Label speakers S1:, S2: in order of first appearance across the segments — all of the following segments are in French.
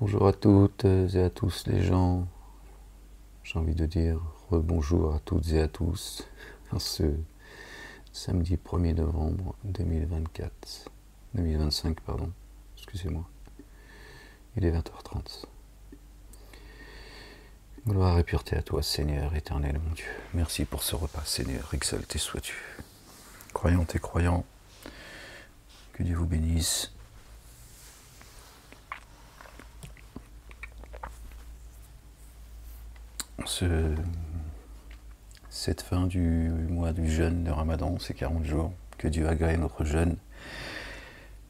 S1: Bonjour à toutes et à tous les gens. J'ai envie de dire rebonjour à toutes et à tous en ce samedi 1er novembre 2025, pardon. Excusez-moi. Il est 20h30. Gloire et pureté à toi, Seigneur éternel, mon Dieu. Merci pour ce repas, Seigneur. Exalté sois-tu. Croyantes et croyants, que Dieu vous bénisse. Cette fin du mois du jeûne de Ramadan, ces 40 jours, que Dieu agrée notre jeûne,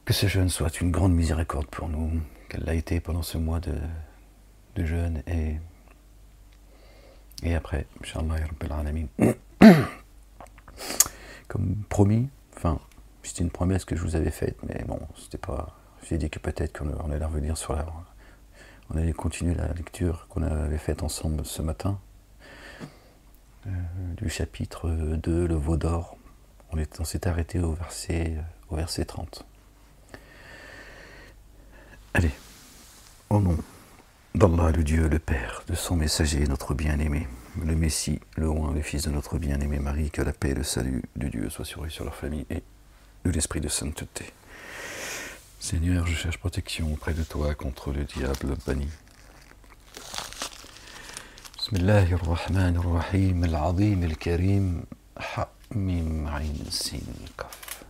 S1: que ce jeûne soit une grande miséricorde pour nous, qu'elle l'a été pendant ce mois de jeûne et après, Inch'Allah Rabbil Alamin. Comme promis, enfin, c'était une promesse que je vous avais faite, mais bon, c'était pas. J'ai dit que peut-être qu'on allait revenir sur la. On allait continuer la lecture qu'on avait faite ensemble ce matin, du chapitre 2, le veau d'or. On s'est arrêté au verset 30. Allez, au nom d'Allah, le Dieu, le Père, de son messager, notre bien-aimé, le Messie, le Roi, le Fils de notre bien-aimé Marie, que la paix et le salut de Dieu soient sur eux, sur leur famille, et de l'esprit de sainteté. Seigneur, je cherche protection auprès de toi contre le diable banni. Bismillahirrahmanirrahim, al-azim, al-karim, ha-mim, ayn, sin, kaf.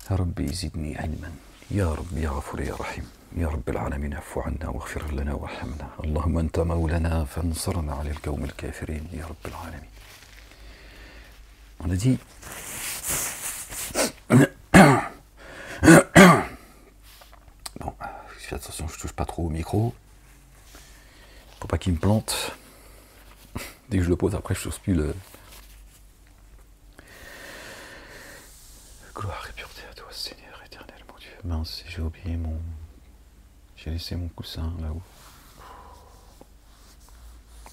S1: Rabbi zidni ilman. يا رب يا غفور يا رحيم يا رب العالمين اعف عنا واغفر لنا وارحمنا اللهم أنت مولانا فانصرنا على القوم الكافرين يا رب العالمين. On a dit bon, je fais attention, je touche pas trop au micro pour pas qu'il me plante. Dès que je le pose après je touche plus le. Gloire et pureté à toi Seigneur éternel mon Dieu. Mince, j'ai oublié j'ai laissé mon coussin là-haut.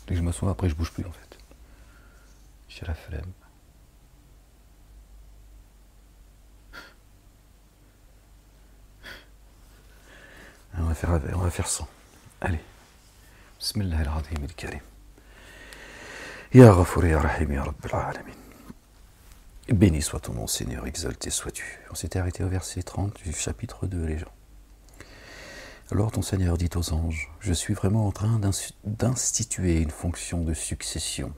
S1: Dès que je m'assois, après je bouge plus en fait. J'ai la flemme. On va faire sans. Allez. Bismillah al-azim al-karim. Ya Ghafour ya Rahim ya Rabbil Alamin. Béni soit ton nom Seigneur, exalté sois-tu. On s'était arrêté au verset 30 du chapitre 2, les gens. Alors ton Seigneur dit aux anges, je suis vraiment en train d'instituer une fonction de succession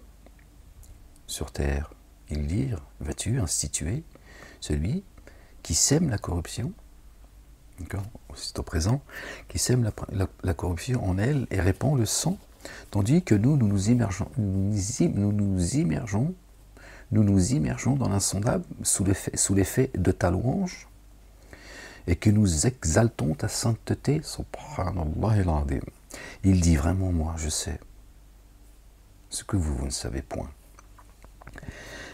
S1: sur terre. Ils dirent, vas-tu instituer celui qui sème la corruption, c'est au présent, qui sème la corruption en elle et répand le sang, tandis que nous nous immergeons dans l'insondable sous l'effet de ta louange, et que nous exaltons ta sainteté, subhanallah al-azim. Il dit vraiment, moi je sais ce que vous ne savez point.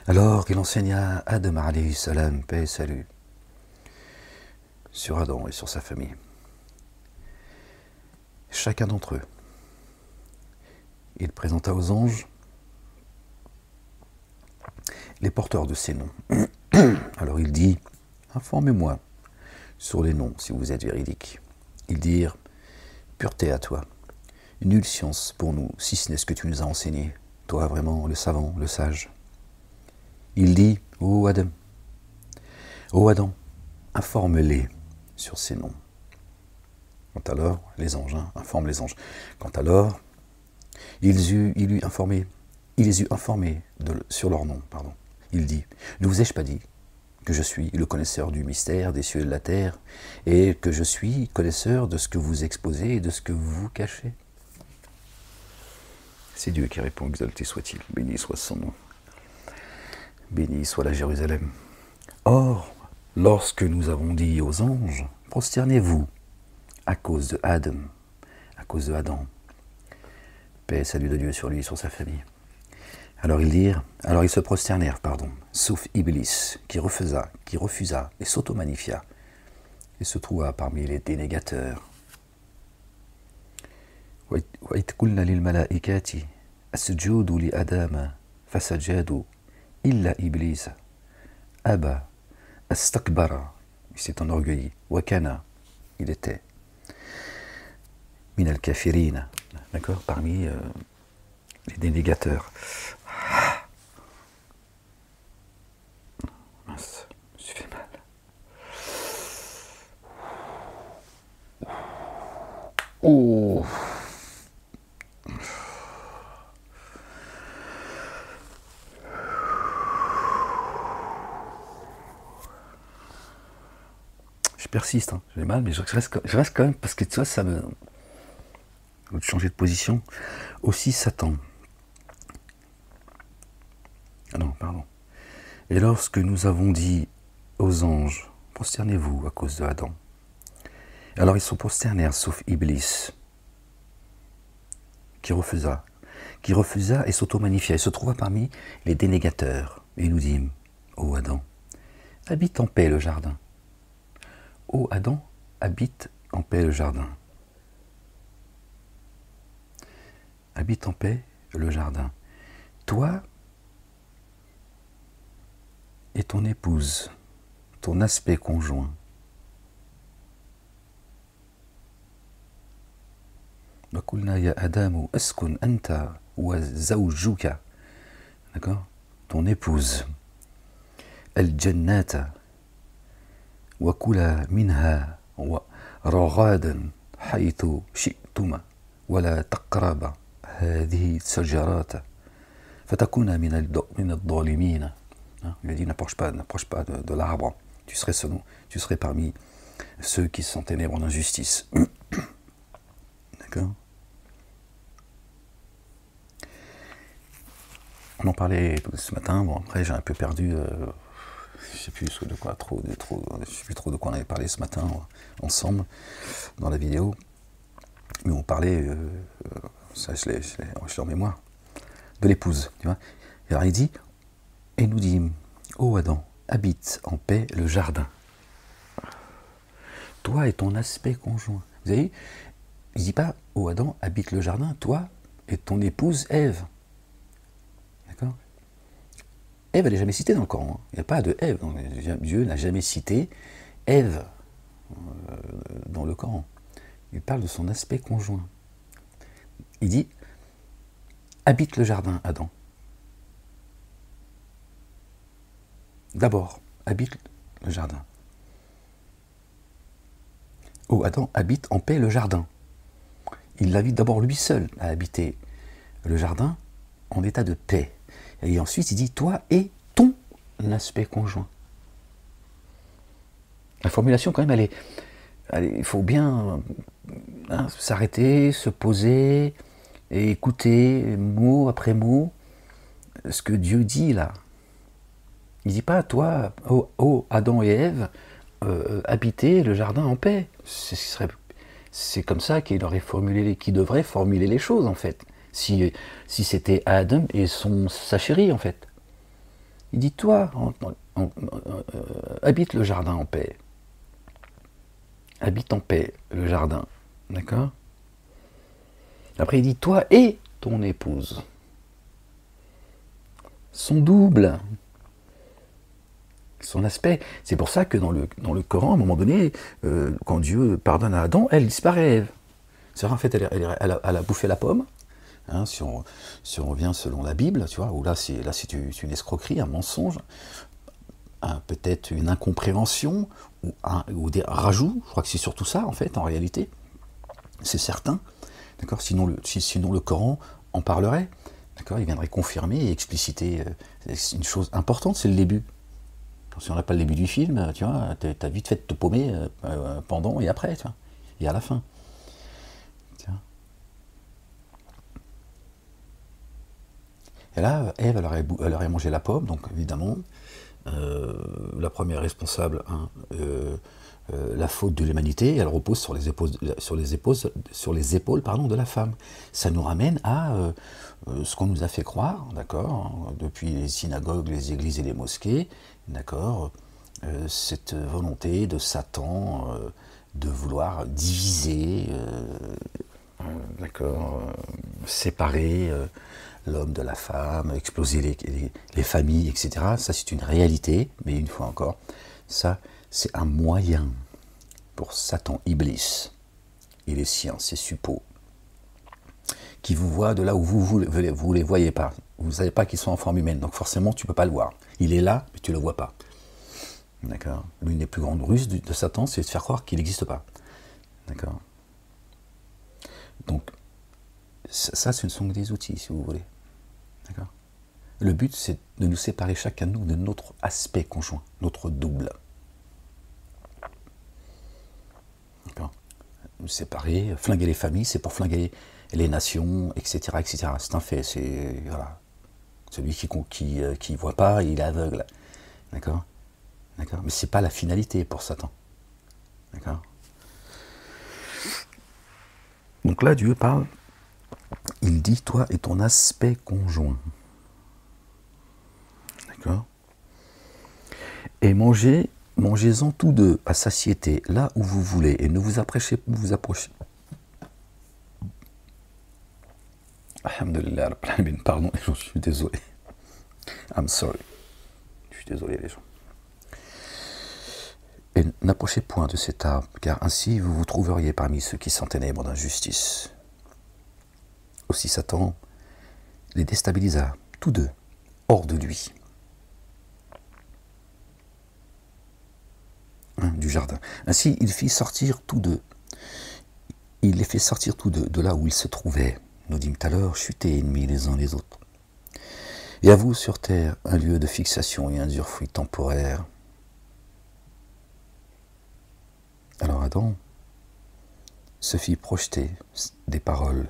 S1: Alors il enseigna à Adam alayhi salam, paix et salut, sur Adam et sur sa famille. Chacun d'entre eux, il présenta aux anges les porteurs de ces noms. Alors il dit, informez-moi sur les noms, si vous êtes véridiques. Ils dirent, pureté à toi, nulle science pour nous, si ce n'est ce que tu nous as enseigné, toi vraiment le savant, le sage. Il dit, ô Adam, informe-les sur ces noms. Quant alors, les anges, informe les anges. Quant alors, il les eut informés sur leur nom, pardon. Il dit, ne vous ai-je pas dit que je suis le connaisseur du mystère des cieux et de la terre, et que je suis connaisseur de ce que vous exposez et de ce que vous cachez. C'est Dieu qui répond, exalté soit-il, béni soit son nom, béni soit la Jérusalem. Or, lorsque nous avons dit aux anges, prosternez-vous à cause de Adam, paix et salut de Dieu sur lui et sur sa famille. Alors ils se prosternèrent, sauf Iblis, qui refusa et s'auto-magnifia, et se trouva parmi les dénégateurs. وَإِذْ قُلْنَا لِلْمَلَائِكَةِ اسْجُدُوا لِآدَمَ فَسَجَدُوا إِلَّا إِبْلِيسَ أَبَى اسْتَكْبَرَ. Il s'est enorgueilli. وَكَانَ, il était min al-kafirina, d'accord, parmi les dénégateurs. Mince, je me suis fait mal. Oh. Je persiste, hein. J'ai mal, mais je reste quand même, parce que tu vois, ça me... Je vais changer de position. Aussi Satan. Ah non, pardon. Et lorsque nous avons dit aux anges, prosternez-vous à cause de Adam. Alors ils sont prosternés, sauf Iblis, qui refusa et s'auto-magnifia. Il se trouva parmi les dénégateurs. Et il nous dit, ô Adam, habite en paix le jardin. Ô Adam, habite en paix le jardin. Habite en paix le jardin. Toi et ton épouse, ton aspect conjoint. وَقُلْنَا يَا آدَامُ أَسْكُنْ أَنْتَ وَزَوْجُكَ. D'accord? Ton épouse. الْجَنَّاتَ وَكُلَا مِنْهَا رَغَادًا حَيْثُ شِئْتُمَا وَلَا تَقْرَبَا هَذِهِ الشَّجَرَاتَ فَتَكُونَا مِنَ الظَّالِمِينَ. Il a dit, n'approche pas de l'arbre, tu serais parmi ceux qui sont ténèbres en injustice. D'accord? On en parlait ce matin, bon après j'ai un peu perdu, je sais plus de quoi on avait parlé ce matin ensemble dans la vidéo, mais on parlait, ça je l'ai en mémoire, de l'épouse, tu vois. Et alors il dit, et nous dit, ô Adam, habite en paix le jardin. Toi et ton aspect conjoint. Vous avez vu, il ne dit pas, ô Adam, habite le jardin, toi et ton épouse Ève. D'accord? Ève, elle n'est jamais citée dans le Coran. Il n'y a pas de Ève. Dieu n'a jamais cité Ève dans le Coran. Il parle de son aspect conjoint. Il dit, habite le jardin, Adam. D'abord, habite le jardin. Oh, Adam habite en paix le jardin. Il l'invite d'abord lui seul à habiter le jardin en état de paix. Et ensuite, il dit, toi et ton aspect conjoint. La formulation, quand même, il faut bien s'arrêter, se poser et écouter mot après mot ce que Dieu dit là. Il ne dit pas, toi, oh Adam et Ève, habiter le jardin en paix. C'est comme ça qu'il devrait formuler les choses, en fait. Si c'était Adam et sa chérie, en fait. Il dit, toi, habite le jardin en paix. Habite en paix le jardin. D'accord? Après, il dit, toi et ton épouse. Son double. Son aspect. C'est pour ça que dans le Coran, à un moment donné, quand Dieu pardonne à Adam, elle disparaît, Ève. C'est vrai, en fait, elle a bouffé la pomme. Hein, si on revient selon la Bible, tu vois, où là c'est une escroquerie, un mensonge, peut-être une incompréhension, ou des rajouts, je crois que c'est surtout ça, en fait, en réalité. C'est certain. D'accord? Sinon le Coran en parlerait. D'accord? Il viendrait confirmer et expliciter une chose importante, c'est le début. Si on n'a pas le début du film, tu vois, t'as vite fait de te paumer pendant et après, tu vois, et à la fin. Tiens. Et là, Ève, elle aurait mangé la pomme, donc évidemment, la première responsable, la faute de l'humanité, elle repose sur les épaules de la femme. Ça nous ramène à ce qu'on nous a fait croire, d'accord, depuis les synagogues, les églises et les mosquées, d'accord, cette volonté de Satan de vouloir diviser, d'accord, séparer l'homme de la femme, exploser les familles, etc. Ça, c'est une réalité, mais une fois encore, ça, c'est un moyen pour Satan, Iblis, et les siens, ces suppôts, qui vous voient de là où vous les voyez pas. Vous ne savez pas qu'ils sont en forme humaine, donc forcément tu ne peux pas le voir. Il est là, mais tu ne le vois pas. D'accord. L'une des plus grandes ruses de Satan, c'est de faire croire qu'il n'existe pas. D'accord. Donc, ça, ce ne sont que des outils, si vous voulez. D'accord. Le but, c'est de nous séparer chacun de nous de notre aspect conjoint, notre double. D'accord. Nous séparer, flinguer les familles, c'est pour flinguer les nations, etc., etc. C'est un fait, c'est... Voilà. Celui qui ne voit pas, il est aveugle. D'accord. D'accord. Mais ce n'est pas la finalité pour Satan. D'accord. Donc là, Dieu parle, il dit, toi et ton aspect conjoint. D'accord. Et mangez-en tous deux à satiété, là où vous voulez, et ne vous approchez. Alhamdulillah, pardon, je suis désolé. I'm sorry. Je suis désolé, les gens. Et n'approchez point de cet arbre, car ainsi vous vous trouveriez parmi ceux qui sont ténèbres d'injustice. Aussi Satan les déstabilisa, tous deux, hors de lui, du jardin. Ainsi il fit sortir tous deux. Il les fait sortir tous deux de là où ils se trouvaient. Nous dîmes alors, chutez ennemis les uns les autres. Et à vous sur terre un lieu de fixation et un dur fruit temporaire. Alors Adam se fit projeter des paroles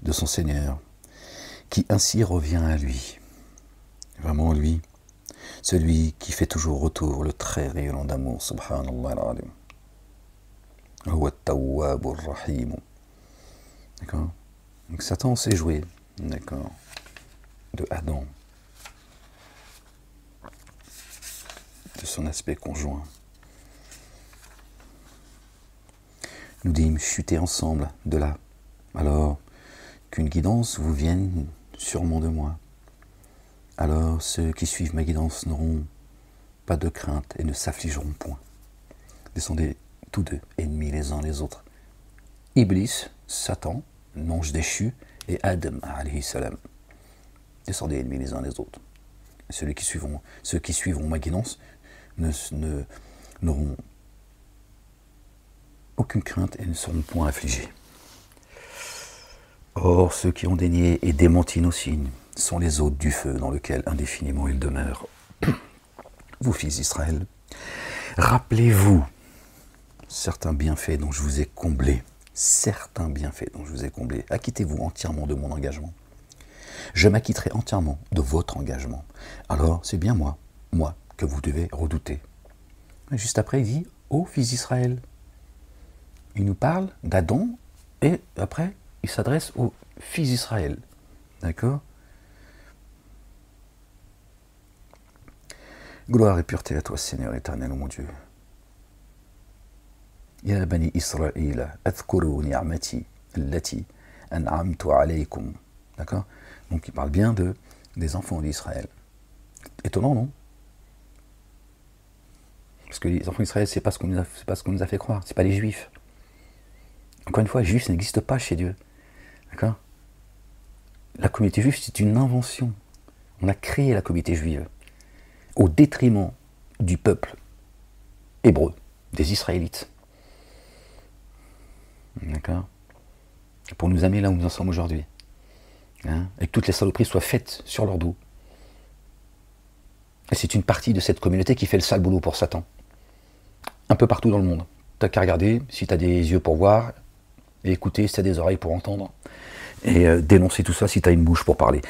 S1: de son Seigneur, qui ainsi revient à lui. Vraiment lui, celui qui fait toujours retour le très rayonnant d'amour, subhanallah al-alim. D'accord. Donc Satan s'est joué, d'accord, de Adam, de son aspect conjoint. Nous dîmes chuter ensemble de là, alors qu'une guidance vous vienne sûrement de moi. Alors ceux qui suivent ma guidance n'auront pas de crainte et ne s'affligeront point. Descendez tous deux, ennemis les uns les autres. Iblis, Satan, l'ange déchu, et Adam, alayhi salam. Descendez, ennemis les uns les autres. Et ceux qui suivront ma guidance n'auront aucune crainte et ne seront point affligés. Or, ceux qui ont dénié et démenti nos signes sont les hôtes du feu dans lequel indéfiniment ils demeurent. Vous, fils d'Israël, rappelez-vous certains bienfaits dont je vous ai comblé. Certains bienfaits dont je vous ai comblé. Acquittez-vous entièrement de mon engagement. Je m'acquitterai entièrement de votre engagement. Alors, c'est bien moi que vous devez redouter. Et juste après, il dit, ô fils d'Israël. Il nous parle d'Adam, et après, il s'adresse aux fils d'Israël. D'accord? Gloire et pureté à toi, Seigneur éternel, mon Dieu. Ya bani Israël, adhkuru ni'amati allati an'amtu alaykum. D'accord? Donc il parle bien des enfants d'Israël. Étonnant, non? Parce que les enfants d'Israël, c'est pas ce qu'on nous a fait croire. C'est pas les Juifs. Encore une fois, les Juifs n'existent pas chez Dieu. D'accord? La communauté juive, c'est une invention. On a créé la communauté juive au détriment du peuple hébreu, des Israélites. D'accord? Pour nous amener là où nous en sommes aujourd'hui. Hein? Et que toutes les saloperies soient faites sur leur dos. Et c'est une partie de cette communauté qui fait le sale boulot pour Satan. Un peu partout dans le monde. T'as qu'à regarder, si tu as des yeux pour voir, et écouter, si tu as des oreilles pour entendre, et dénoncer tout ça si tu as une bouche pour parler.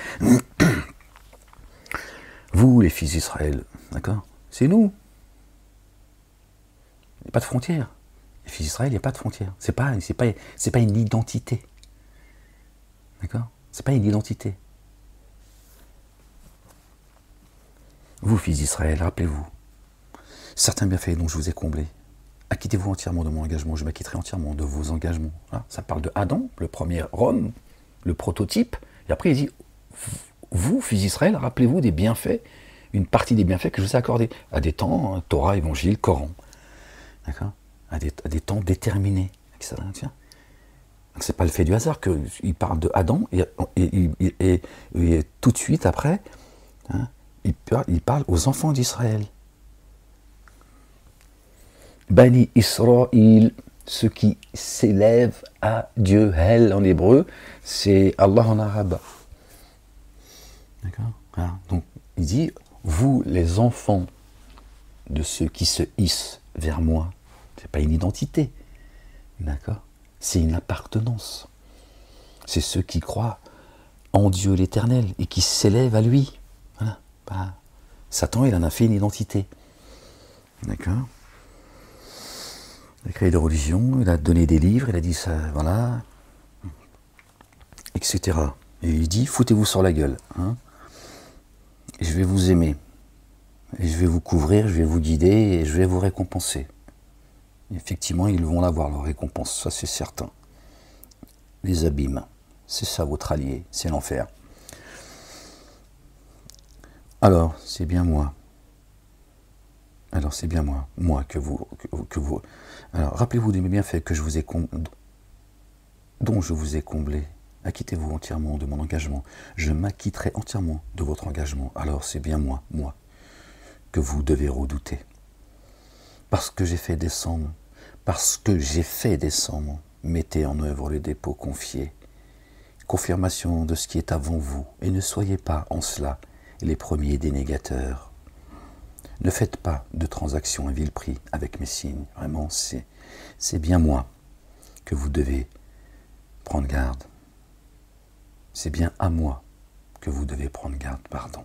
S1: Vous, les fils d'Israël, d'accord? C'est nous. Il n'y a pas de frontières. Les fils d'Israël, il n'y a pas de frontières. C'est pas une identité. D'accord? C'est pas une identité. Vous, fils d'Israël, rappelez-vous, certains bienfaits dont je vous ai comblé. Acquittez-vous entièrement de mon engagement, je m'acquitterai entièrement de vos engagements. Hein, ça parle de Adam, le premier homme, le prototype, et après il dit, vous, fils d'Israël, rappelez-vous des bienfaits, une partie des bienfaits que je vous ai accordés, à des temps, hein, Torah, Évangile, Coran, d'accord, à des temps déterminés, etc. Tiens. C'est pas le fait du hasard qu'il parle de Adam et tout de suite après, hein, il parle aux enfants d'Israël. Bani Israël, ceux qui s'élèvent à Dieu. El en hébreu, c'est Allah en arabe. D'accord? Voilà. Donc il dit, vous les enfants de ceux qui se hissent vers moi, c'est pas une identité, d'accord? C'est une appartenance. C'est ceux qui croient en Dieu l'Éternel et qui s'élèvent à lui. Voilà. Bah, Satan, il en a fait une identité. D'accord? Il a créé des religions, il a donné des livres, il a dit ça, voilà, etc. Et il dit, foutez-vous sur la gueule. Hein, et je vais vous aimer. Et je vais vous couvrir, je vais vous guider et je vais vous récompenser. Et effectivement, ils vont l'avoir, leur récompense, ça c'est certain. Les abîmes, c'est ça votre allié, c'est l'enfer. Alors, c'est bien moi. Alors, c'est bien moi que vous... Alors, rappelez-vous de mes bienfaits que je vous ai dont je vous ai comblé. Acquittez-vous entièrement de mon engagement. Je m'acquitterai entièrement de votre engagement. Alors, c'est bien moi, que vous devez redouter. Parce que j'ai fait descendre, mettez en œuvre les dépôts confiés. Confirmation de ce qui est avant vous, et ne soyez pas en cela les premiers dénégateurs. Ne faites pas de transactions à vil prix avec mes signes. Vraiment, c'est bien moi que vous devez prendre garde. C'est bien à moi que vous devez prendre garde, pardon.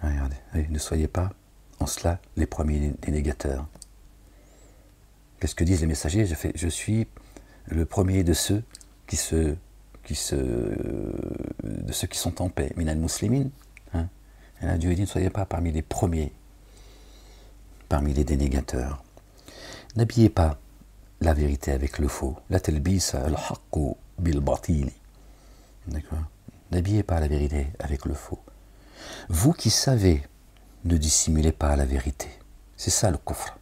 S1: Regardez, ne soyez pas en cela les premiers dénégateurs. Qu'est-ce que disent les messagers? Je suis le premier de ceux qui sont en paix. Minal muslimin. Hein? Et là, Dieu dit, ne soyez pas parmi les premiers, parmi les dénégateurs. N'habillez pas la vérité avec le faux. La talbis al-haqqu bil-batili. D'accord? N'habillez pas la vérité avec le faux. Vous qui savez, ne dissimulez pas la vérité. C'est ça le kufr.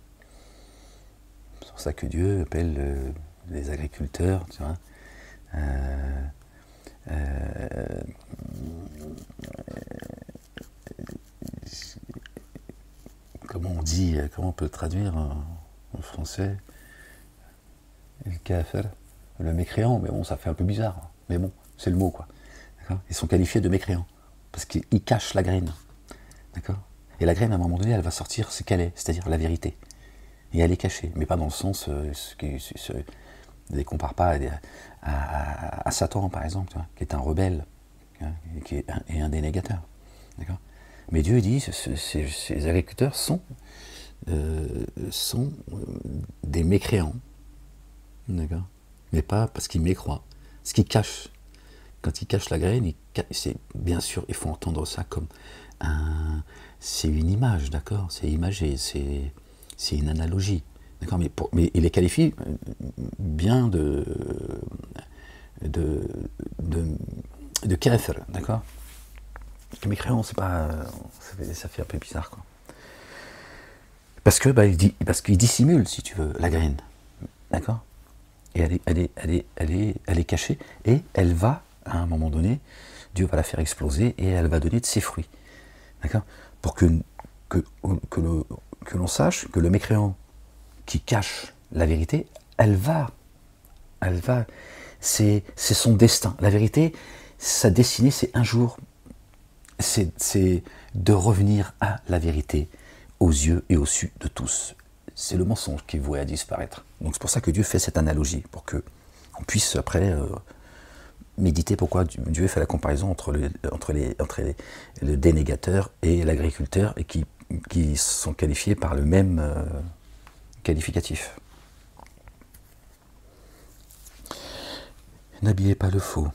S1: C'est pour ça que Dieu appelle les agriculteurs, tu vois, comment on dit, comment on peut le traduire en français? Le kafir, le mécréant, mais bon, ça fait un peu bizarre, mais bon, c'est le mot, quoi. Ils sont qualifiés de mécréants, parce qu'ils cachent la graine, d'accord? Et la graine, à un moment donné, elle va sortir ce qu'elle est, c'est-à-dire la vérité. Et elle est cachée, mais pas dans le sens, ne les compare pas à Satan, par exemple, qui est un rebelle, hein, et un dénégateur, d'accord? Mais Dieu dit, ces agriculteurs sont des mécréants, d'accord? Mais pas parce qu'ils mécroient, ce qu'ils cachent. Quand ils cachent la graine, c'est bien sûr, il faut entendre ça comme c'est une image, d'accord? C'est imagé, c'est une analogie, d'accord? Mais il les qualifie bien de kafir, d'accord? Les mécréants, c'est pas, ça fait un peu bizarre, quoi. Parce qu'il dissimule, si tu veux, la graine, d'accord? Et elle est cachée, et elle va, à un moment donné, Dieu va la faire exploser, et elle va donner de ses fruits, d'accord? Pour que l'on sache que le mécréant qui cache la vérité, c'est son destin. La vérité, sa destinée, c'est un jour, c'est de revenir à la vérité, aux yeux et aux su de tous. C'est le mensonge qui est voué à disparaître. Donc c'est pour ça que Dieu fait cette analogie, pour que on puisse après méditer pourquoi Dieu fait la comparaison entre le dénégateur et l'agriculteur, et qui sont qualifiés par le même qualificatif. N'habillez pas le faux.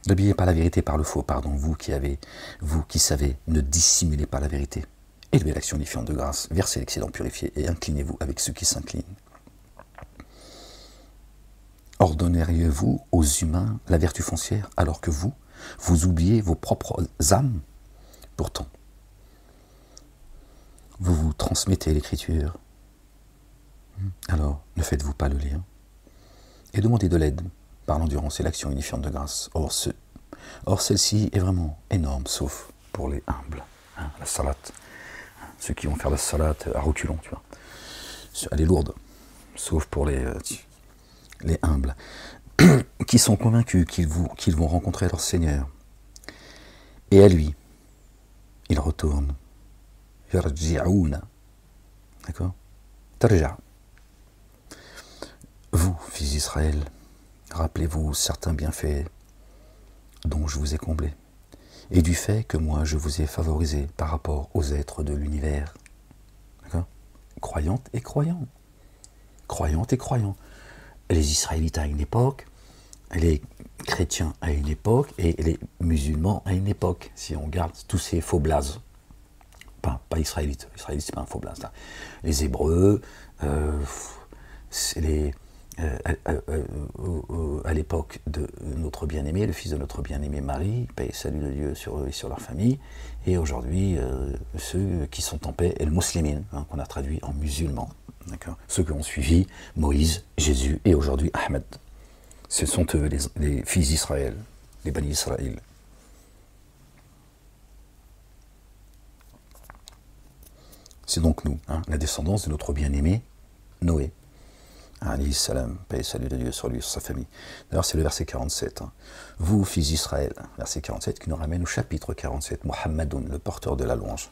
S1: N'habillez pas la vérité par le faux, pardon, vous qui savez, ne dissimulez pas la vérité. Élevez l'action défiante de grâce, versez l'excédent purifié et inclinez-vous avec ceux qui s'inclinent. Ordonneriez-vous aux humains la vertu foncière alors que vous oubliez vos propres âmes? Pourtant, vous vous transmettez l'écriture. Alors, ne faites-vous pas le lien? et demandez de l'aide par l'endurance et l'action unifiante de grâce. Or celle-ci est vraiment énorme, sauf pour les humbles. Hein, la salat, ceux qui vont faire la salat à reculons, tu vois. Elle est lourde, sauf pour les humbles, qui sont convaincus qu'ils vont rencontrer leur Seigneur. Et à lui, ils retournent. Yarji'ouna. D'accord? Tarja. Vous, fils d'Israël, rappelez-vous certains bienfaits dont je vous ai comblé, et du fait que moi je vous ai favorisé par rapport aux êtres de l'univers. D'accord? Croyantes et croyants. Croyantes et croyants. Les Israélites à une époque, les chrétiens à une époque, et les musulmans à une époque, si on regarde tous ces faux blazes. Pas israélites, israélites c'est pas un faux blaze. Là. Les Hébreux, à l'époque de notre bien-aimé, le fils de notre bien-aimé Marie, paix et salut de Dieu sur eux et sur leur famille, et aujourd'hui ceux qui sont en paix, et le muslimin, hein, qu'on a traduit en musulmans, ceux qui ont suivi Moïse, Jésus et aujourd'hui Ahmed. Ce sont eux les fils d'Israël, les Bani Israël. C'est donc nous, hein, la descendance de notre bien-aimé Noé. Alayhi salam, paix et salut de Dieu sur lui et sur sa famille. D'ailleurs, c'est le verset 47. Hein. Vous, fils d'Israël, verset 47, qui nous ramène au chapitre 47, Muhammadoun, le porteur de la louange.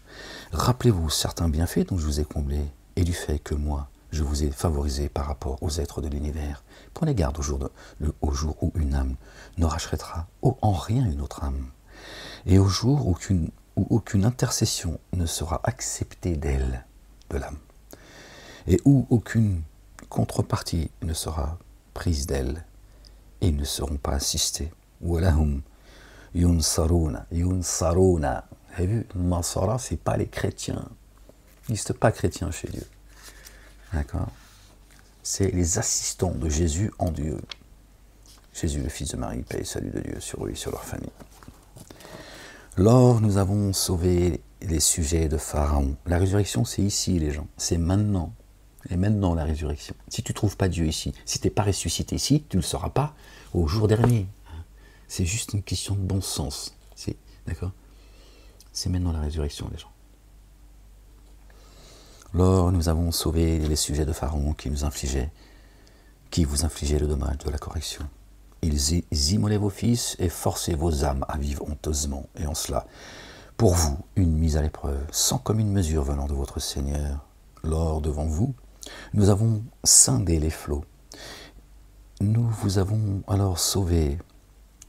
S1: Rappelez-vous certains bienfaits dont je vous ai comblé, et du fait que moi, je vous ai favorisé par rapport aux êtres de l'univers. Prenez garde au jour où une âme ne rachètera en rien une autre âme, et au jour où aucune intercession ne sera acceptée d'elle, de l'âme, et où aucune contrepartie ne sera prise d'elle, et ils ne seront pas assistés. Walahum yunsaruna, yunsaruna. Vous avez vu, Nasara, c'est pas les chrétiens. Il n'existe pas chrétiens chez Dieu. D'accord? C'est les assistants de Jésus en Dieu. Jésus, le fils de Marie, paix et salut de Dieu sur eux et sur leur famille. Lors nous avons sauvé les sujets de Pharaon. La résurrection, c'est ici, les gens. C'est maintenant. Et maintenant, la résurrection. Si tu ne trouves pas Dieu ici, si tu n'es pas ressuscité ici, tu ne le seras pas au jour dernier. C'est juste une question de bon sens. D'accord? C'est maintenant la résurrection, les gens. Lors nous avons sauvé les sujets de Pharaon qui vous infligeaient le dommage de la correction. Ils immolaient vos fils et forçaient vos âmes à vivre honteusement, et en cela, pour vous, une mise à l'épreuve, sans commune mesure venant de votre Seigneur. Lors devant vous, nous avons scindé les flots. Nous vous avons alors sauvés,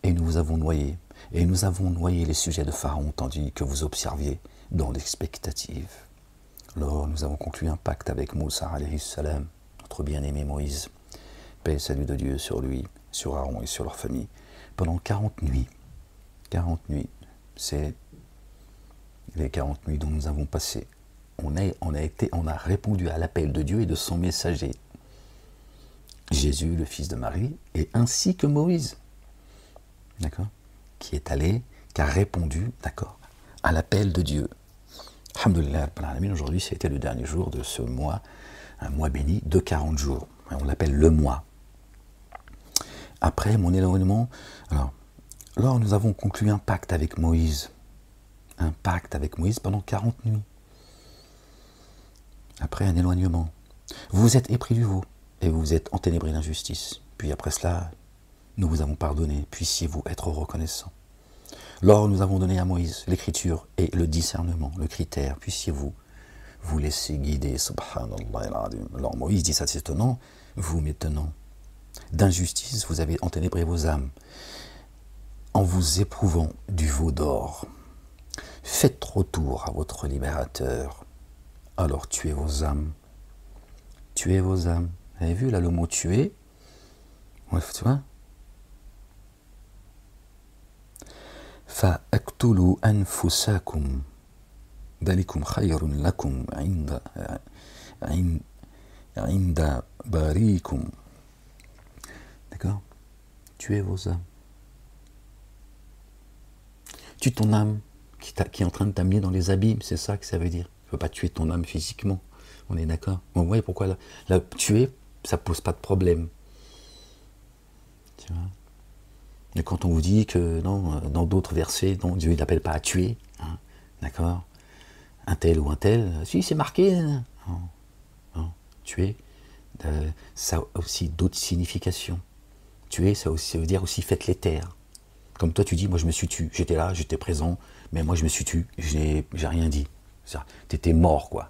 S1: et nous vous avons noyés, et nous avons noyé les sujets de Pharaon, tandis que vous observiez dans l'expectative. Alors nous avons conclu un pacte avec Moussa, alayhi salam, notre bien-aimé Moïse. Paix et salut de Dieu sur lui, sur Aaron et sur leur famille. Pendant 40 nuits. 40 nuits, c'est les 40 nuits dont nous avons passé. On a répondu à l'appel de Dieu et de son messager, Jésus, le fils de Marie, et ainsi que Moïse, d'accord, qui a répondu, d'accord, à l'appel de Dieu. Alhamdulillah, aujourd'hui c'était le dernier jour de ce mois, un mois béni de 40 jours. On l'appelle le mois. Après mon éloignement, alors nous avons conclu un pacte avec Moïse. Un pacte avec Moïse pendant 40 nuits. Après un éloignement. Vous vous êtes épris du veau et vous vous êtes enténébré d'injustice. Puis après cela, nous vous avons pardonné. Puissiez-vous être reconnaissants. Lors nous avons donné à Moïse l'écriture et le discernement, le critère. Puissiez-vous vous laisser guider. Subhanallah. Alors Moïse dit ça, c'est étonnant. Vous maintenant, d'injustice, vous avez enténébré vos âmes en vous éprouvant du veau d'or. Faites retour à votre libérateur. Alors tuez vos âmes. Tuez vos âmes. Vous avez vu là le mot tuer? Ouais, tu vois? فَأَقْتُلُوا أَنفُسَكُمْ ذَلِكُمْ خَيْرٌ لَكُمْ عِنْدَ بَارِيكُمْ. D'accord? Tuez vos âmes. Tue ton âme qui est en train de t'amener dans les abîmes, c'est ça que ça veut dire. Tu ne peux pas tuer ton âme physiquement, on est d'accord? Bon, vous voyez pourquoi la tuer, ça ne pose pas de problème.
S2: Tu vois. Et quand on vous dit que non, dans d'autres versets, non, Dieu n'appelle pas à tuer, hein, d'accord, un tel ou un tel, si c'est marqué, non, non, tuer, ça a aussi d'autres significations. Tuer, ça veut dire aussi faites les taire. Comme toi tu dis, moi je me suis tu, j'étais là, j'étais présent, mais moi je me suis tu, j'ai rien dit. T'étais mort quoi,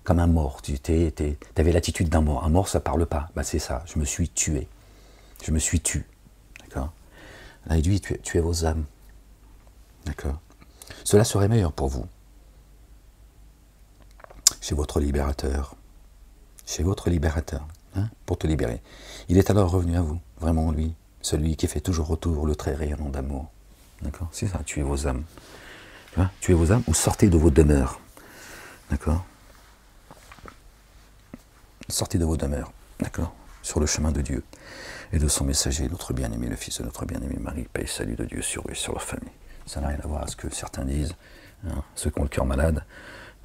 S2: comme un mort, t'avais l'attitude d'un mort. Un mort ça parle pas, bah c'est ça, je me suis tué, je me suis tu, d'accord. Là il dit tuez vos âmes, d'accord. Cela serait meilleur pour vous, chez votre libérateur, hein, pour te libérer. Il est alors revenu à vous, vraiment lui, celui qui fait toujours retour le très rayonnant d'amour. D'accord, c'est ça, tuez vos âmes. Tu vois, tuez vos âmes ou sortez de vos demeures. D'accord. Sortez de vos demeures, d'accord, sur le chemin de Dieu et de son messager, notre bien-aimé, le fils de notre bien-aimé Marie, paix et salut de Dieu sur eux et sur leur famille. Ça n'a rien à voir avec ce que certains disent, hein, ceux qui ont le cœur malade,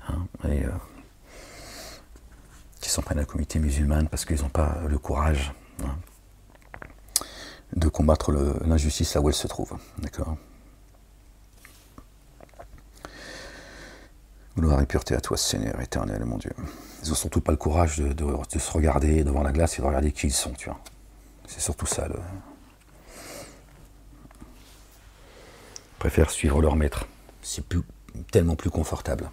S2: hein, et qui s'en prennent à la communauté musulmane parce qu'ils n'ont pas le courage, hein, de combattre l'injustice là où elle se trouve, d'accord. Gloire et pureté à toi, Seigneur éternel, mon Dieu. Ils n'ont surtout pas le courage de se regarder devant la glace et de regarder qui ils sont, tu vois. C'est surtout ça. Ils préfèrent suivre leur maître. C'est tellement plus confortable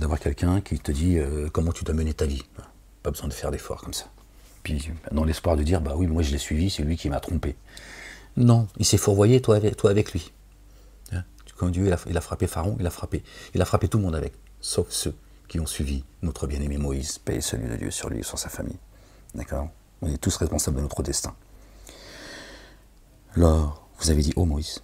S2: d'avoir quelqu'un qui te dit comment tu dois mener ta vie. Pas besoin de faire d'efforts comme ça. Puis dans l'espoir de dire, bah oui, moi je l'ai suivi, c'est lui qui m'a trompé. Non, il s'est fourvoyé, toi avec lui. Quand Dieu il a frappé Pharaon, il a frappé tout le monde avec, sauf ceux qui ont suivi notre bien-aimé Moïse, paix et salut de Dieu sur lui et sur sa famille. D'accord. On est tous responsables de notre destin. Alors, vous avez dit, oh Moïse,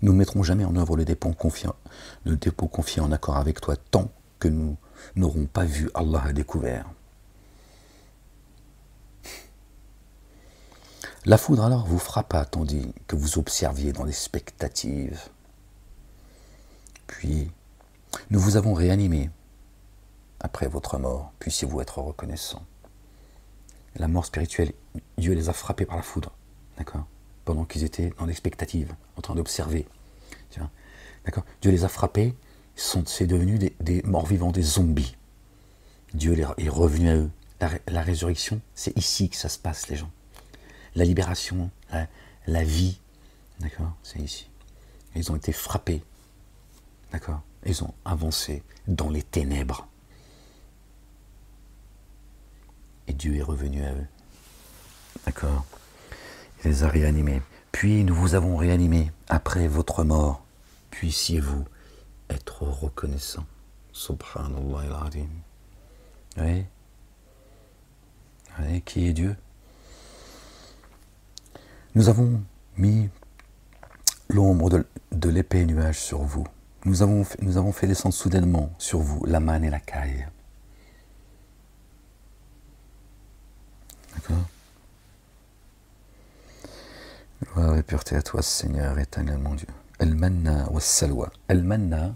S2: nous ne mettrons jamais en œuvre le dépôt confié en accord avec toi tant que nous n'aurons pas vu Allah à découvert. La foudre alors vous frappa tandis que vous observiez dans l'expectative. Puis, nous vous avons réanimé après votre mort, puissiez-vous être reconnaissant. La mort spirituelle, Dieu les a frappés par la foudre, d'accord, pendant qu'ils étaient dans l'expectative, en train d'observer. D'accord, Dieu les a frappés, c'est devenu des morts vivants, des zombies. Dieu est revenu à eux. La résurrection, c'est ici que ça se passe, les gens. La libération, la vie, d'accord, c'est ici. Ils ont été frappés, d'accord, ils ont avancé dans les ténèbres. Et Dieu est revenu à eux, d'accord. Il les a réanimés. Puis nous vous avons réanimés après votre mort. Puissiez-vous être reconnaissant. Subhanallah al-Azim. Oui. Oui, qui est Dieu? Nous avons mis l'ombre de l'épais nuage sur vous. Nous avons fait descendre soudainement sur vous la manne et la caille. D'accord. Gloire et pureté à toi, Seigneur éternel, mon Dieu. Al-Manna wa Salwa. Al-Manna,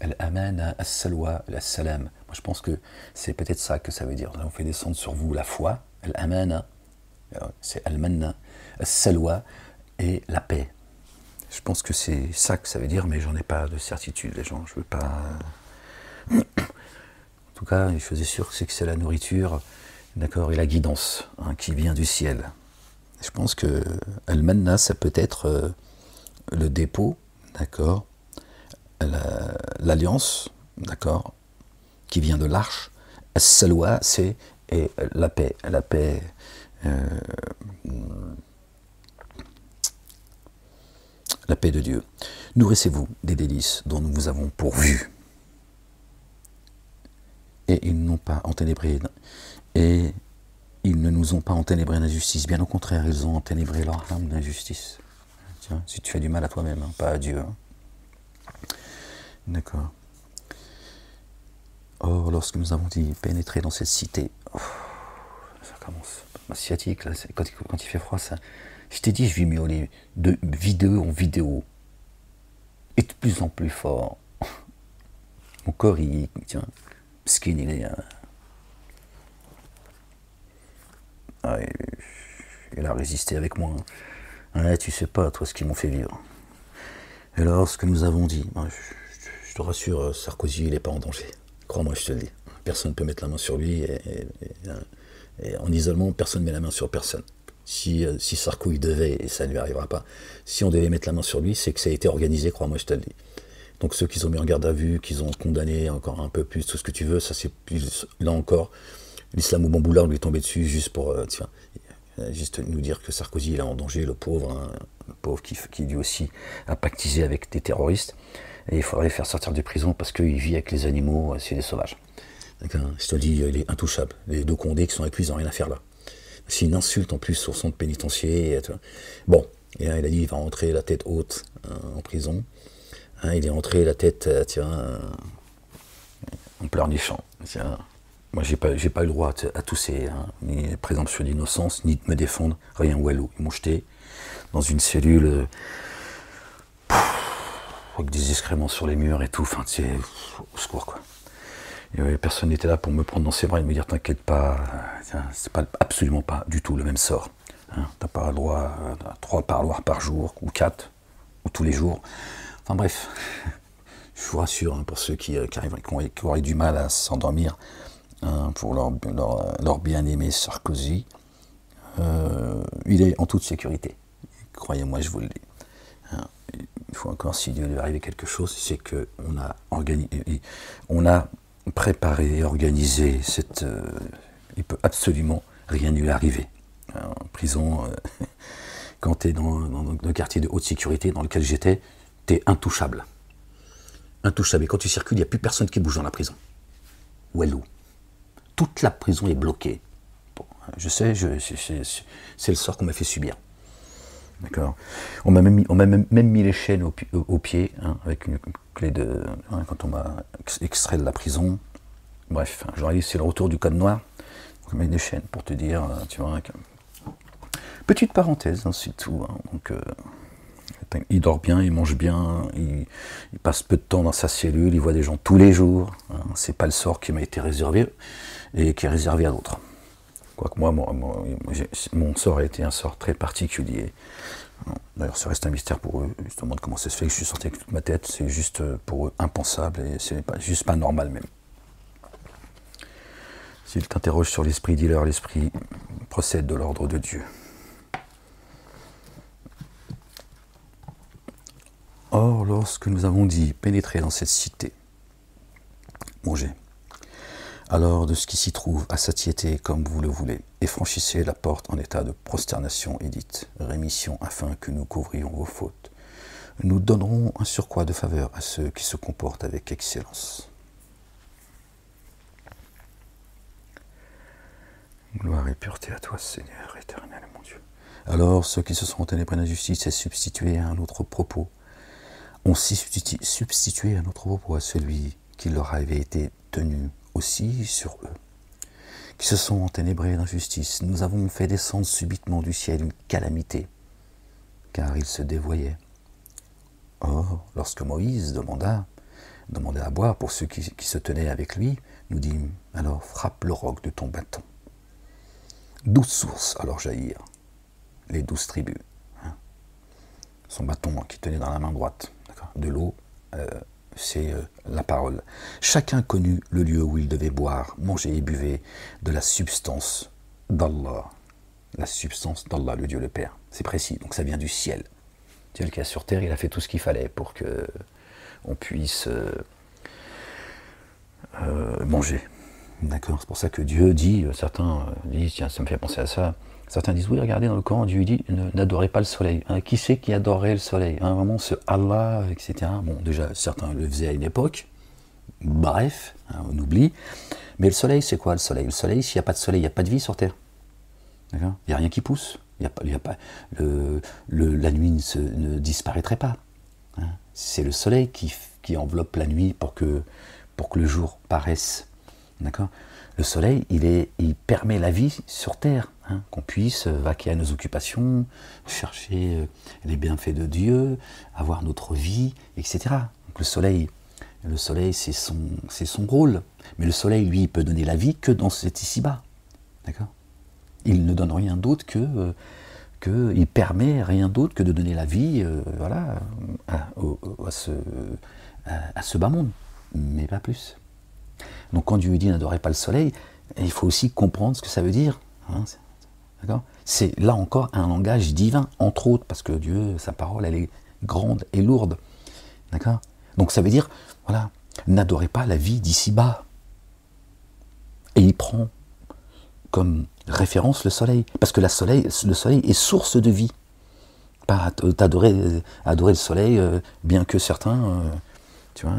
S2: Al-Amana, Al-Salwa, Al-Salam. Moi, je pense que c'est peut-être ça que ça veut dire. Nous avons fait descendre sur vous la foi, Al-Amana, c'est Al-Manna, Al-Salwa et la paix. Je pense que c'est ça que ça veut dire, mais j'en ai pas de certitude, les gens. Je veux pas. En tout cas, je suis sûr que c'est la nourriture, d'accord, et la guidance, hein, qui vient du ciel. Je pense que Al-Manna, ça peut être le dépôt, d'accord, l'alliance, d'accord, qui vient de l'arche. As-Salwa, c'est la paix, la paix de Dieu. Nourrissez-vous des délices dont nous vous avons pourvu. Et ils n'ont pas enténébré, et ils ne nous ont pas enténébré d'injustice. Bien au contraire, ils ont enténébré leur âme d'injustice. Tiens, si tu fais du mal à toi-même, hein, pas à Dieu. Hein. D'accord. Or, lorsque nous avons dit pénétrer dans cette cité, ça commence. Ma sciatique, là, quand il fait froid, ça. Je t'ai dit, je vais miauler de vidéo en vidéo. Et de plus en plus fort. Mon corps, tiens, skin, il est. il a résisté avec moi. Ouais, tu sais pas, toi, ce qu'ils m'ont fait vivre. Et alors, ce que nous avons dit, je te rassure, Sarkozy, il n'est pas en danger. Crois-moi, je te le dis. Personne ne peut mettre la main sur lui, et en isolement, personne ne met la main sur personne. Si Sarkozy devait, et ça ne lui arrivera pas, si on devait mettre la main sur lui, c'est que ça a été organisé, crois-moi, je te le dis. Donc ceux qui ont mis en garde à vue, qu'ils ont condamné encore un peu plus, tout ce que tu veux, ça c'est plus, là encore, l'islam au bamboula, on lui est tombé dessus juste pour, juste nous dire que Sarkozy il est en danger, le pauvre, hein, le pauvre qui lui aussi a pactisé avec des terroristes, et il faudrait le faire sortir de prison parce qu'il vit avec les animaux, c'est des sauvages. Je te dis, il est intouchable. Les deux Condés qui sont accusés, ils n'ont rien à faire là. C'est une insulte en plus au centre pénitentiaire. Bon, et là, il a dit il va rentrer la tête haute en prison. Il est rentré la tête, en pleurnichant. Moi, j'ai pas eu le droit à tousser, ni présomption d'innocence, ni de me défendre, rien walou. Ils m'ont jeté dans une cellule avec des excréments sur les murs et tout. Enfin, c'est au secours, quoi. Et personne n'était là pour me prendre dans ses bras et me dire t'inquiète pas, c'est pas absolument pas du tout le même sort. T'as pas le droit à 3 parloirs par jour, ou 4, ou tous les jours. Enfin bref, je vous rassure, pour ceux qui auraient du mal à s'endormir, pour leur bien-aimé Sarkozy, il est en toute sécurité. Croyez-moi, je vous le dis. Il faut encore, si Dieu lui arrive quelque chose, c'est qu'on a préparé et organisé il peut absolument rien lui arriver. En prison, quand tu es dans le quartier de haute sécurité dans lequel j'étais, tu es intouchable. Intouchable. Et quand tu circules, il n'y a plus personne qui bouge dans la prison. Ouellou. Toute la prison est bloquée. Bon, je sais, c'est le sort qu'on m'a fait subir. D'accord. On m'a même mis les chaînes au pied, avec une clé de. Quand on m'a extrait de la prison. Bref, je leur ai dit c'est le retour du code noir. On m'a mis des chaînes pour te dire, tu vois. Petite parenthèse, c'est tout. Donc, il dort bien, il mange bien, il passe peu de temps dans sa cellule, il voit des gens tous les jours. C'est pas le sort qui m'a été réservé et qui est réservé à d'autres. Quoique moi, mon sort a été un sort très particulier. D'ailleurs, ça reste un mystère pour eux. Je me demande comment ça se fait que je suis sorti avec toute ma tête. C'est juste pour eux impensable et c'est juste pas normal même. S'il t'interroge sur l'esprit, dis-leur l'esprit procède de l'ordre de Dieu. Or, lorsque nous avons dit pénétrer dans cette cité, mangez. Alors de ce qui s'y trouve à satiété comme vous le voulez, et franchissez la porte en état de prosternation et dites rémission afin que nous couvrions vos fautes. Nous donnerons un surcroît de faveur à ceux qui se comportent avec excellence. Gloire et pureté à toi, Seigneur éternel, mon Dieu. Alors ceux qui se sont ténébrés d'injustice et substitués à un autre propos, ont substitué à notre propos à celui qui leur avait été tenu aussi sur eux, qui se sont enténébrés d'injustice. Nous avons fait descendre subitement du ciel une calamité, car ils se dévoyaient. Or, lorsque Moïse demanda à boire pour ceux qui se tenaient avec lui, nous dîmes, alors frappe le roc de ton bâton. 12 sources alors jaillirent, les 12 tribus. Son bâton qui tenait dans la main droite, de l'eau, c'est la parole. Chacun connut le lieu où il devait boire, manger et buvait de la substance d'Allah. La substance d'Allah, le Dieu le Père. C'est précis, donc ça vient du ciel. Dieu qui est sur terre, il a fait tout ce qu'il fallait pour que on puisse manger. D'accord, c'est pour ça que Dieu dit, certains disent, tiens, ça me fait penser à ça. Certains disent, oui, regardez dans le Coran, Dieu dit, n'adorez pas le soleil. Qui c'est qui adorerait le soleil? Vraiment, ce Allah, etc. Bon, déjà, certains le faisaient à une époque. Bref, on oublie. Mais le soleil, c'est quoi le soleil? Le soleil, s'il n'y a pas de soleil, il n'y a pas de vie sur Terre. D'accord? Il n'y a rien qui pousse. La nuit ne disparaîtrait pas. C'est le soleil qui enveloppe la nuit pour que le jour paraisse. D'accord? Le soleil, il permet la vie sur Terre, qu'on puisse vaquer à nos occupations, chercher les bienfaits de Dieu, avoir notre vie, etc. Donc le soleil, c'est son rôle. Mais le soleil, lui, il peut donner la vie que dans cet ici-bas. D'accord? il ne donne rien d'autre il permet rien d'autre que de donner la vie, voilà, à ce bas monde, mais pas plus. Donc quand Dieu dit n'adorez pas le soleil, il faut aussi comprendre ce que ça veut dire. Hein, d'accord ? C'est là encore un langage divin, entre autres, parce que Dieu, sa parole, elle est grande et lourde. D'accord ? Donc ça veut dire, voilà, n'adorez pas la vie d'ici-bas. Et il prend comme référence le soleil, parce que le soleil est source de vie. Pas adorer le soleil, bien que certains, tu vois,